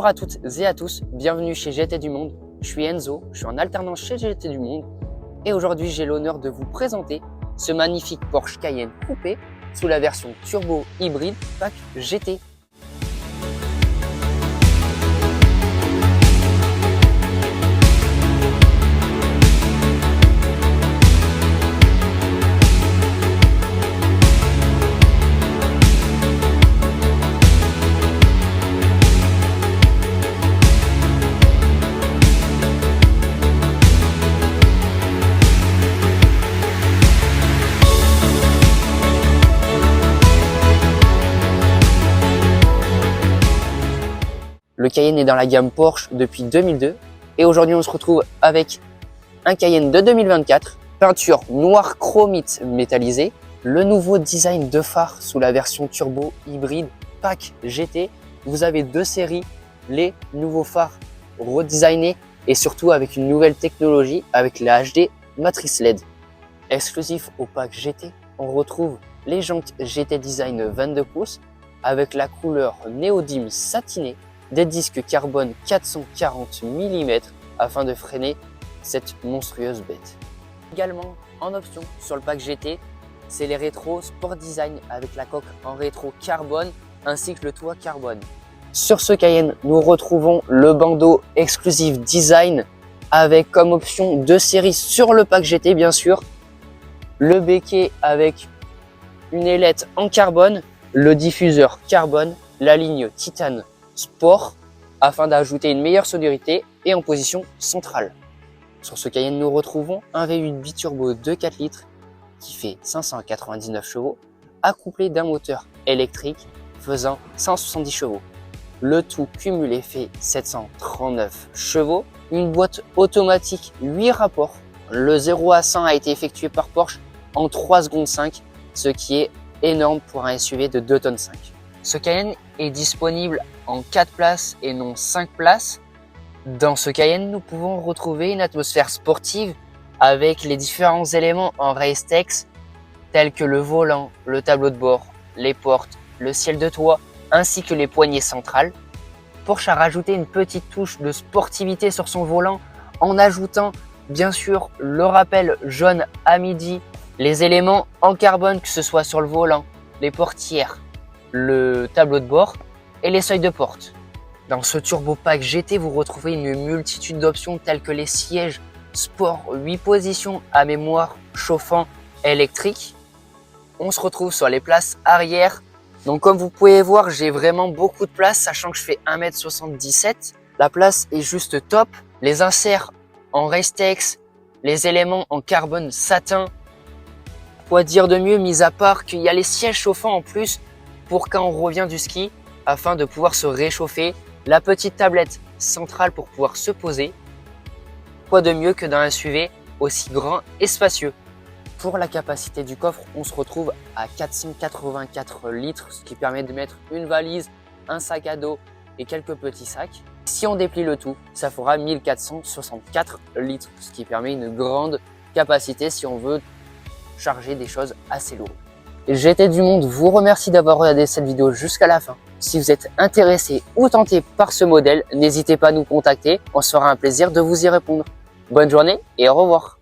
Bonjour à toutes et à tous, bienvenue chez GT du Monde. Je suis Enzo, je suis en alternance chez GT du Monde et aujourd'hui j'ai l'honneur de vous présenter ce magnifique Porsche Cayenne coupé sous la version turbo hybride pack GT. Le Cayenne est dans la gamme Porsche depuis 2002 et aujourd'hui on se retrouve avec un Cayenne de 2024, peinture noire chromite métallisée, le nouveau design de phare sous la version turbo hybride pack GT. Vous avez deux séries, les nouveaux phares redesignés et surtout avec une nouvelle technologie avec la HD matrice LED. Exclusif au pack GT, on retrouve les jantes GT Design 22 pouces avec la couleur néodyme satinée, des disques carbone 440 mm afin de freiner cette monstrueuse bête. Également en option sur le pack GT, c'est les rétros Sport Design avec la coque en rétro carbone ainsi que le toit carbone. Sur ce Cayenne, nous retrouvons le bandeau Exclusive Design avec comme option deux séries sur le pack GT bien sûr, le béquet avec une ailette en carbone, le diffuseur carbone, la ligne titane Sport afin d'ajouter une meilleure sonorité et en position centrale. Sur ce Cayenne, nous retrouvons un V8 biturbo de 4 litres qui fait 599 chevaux, accouplé d'un moteur électrique faisant 170 chevaux. Le tout cumulé fait 739 chevaux, une boîte automatique 8 rapports. Le 0 à 100 a été effectué par Porsche en 3 secondes 5, ce qui est énorme pour un SUV de 2 tonnes 5. Ce Cayenne est disponible en 4 places et non 5 places. Dans ce Cayenne, nous pouvons retrouver une atmosphère sportive avec les différents éléments en race tex tels que le volant, le tableau de bord, les portes, le ciel de toit ainsi que les poignées centrales. Porsche a rajouté une petite touche de sportivité sur son volant en ajoutant bien sûr le rappel jaune à midi, les éléments en carbone que ce soit sur le volant, les portières, le tableau de bord et les seuils de porte. Dans ce turbo pack GT, vous retrouvez une multitude d'options telles que les sièges sport 8 positions à mémoire chauffant électrique. On se retrouve sur les places arrière. Donc comme vous pouvez voir, j'ai vraiment beaucoup de place sachant que je fais 1,77 m. La place est juste top. Les inserts en Race-Tex, les éléments en carbone satin. Quoi dire de mieux mis à part qu'il y a les sièges chauffants en plus pour quand on revient du ski afin de pouvoir se réchauffer, la petite tablette centrale pour pouvoir se poser. Quoi de mieux que dans un SUV aussi grand et spacieux. Pour la capacité du coffre, on se retrouve à 484 litres, ce qui permet de mettre une valise, un sac à dos et quelques petits sacs. Si on déplie le tout, ça fera 1464 litres, ce qui permet une grande capacité si on veut charger des choses assez lourdes. GT du Monde vous remercie d'avoir regardé cette vidéo jusqu'à la fin. Si vous êtes intéressé ou tenté par ce modèle, n'hésitez pas à nous contacter, on se fera un plaisir de vous y répondre. Bonne journée et au revoir.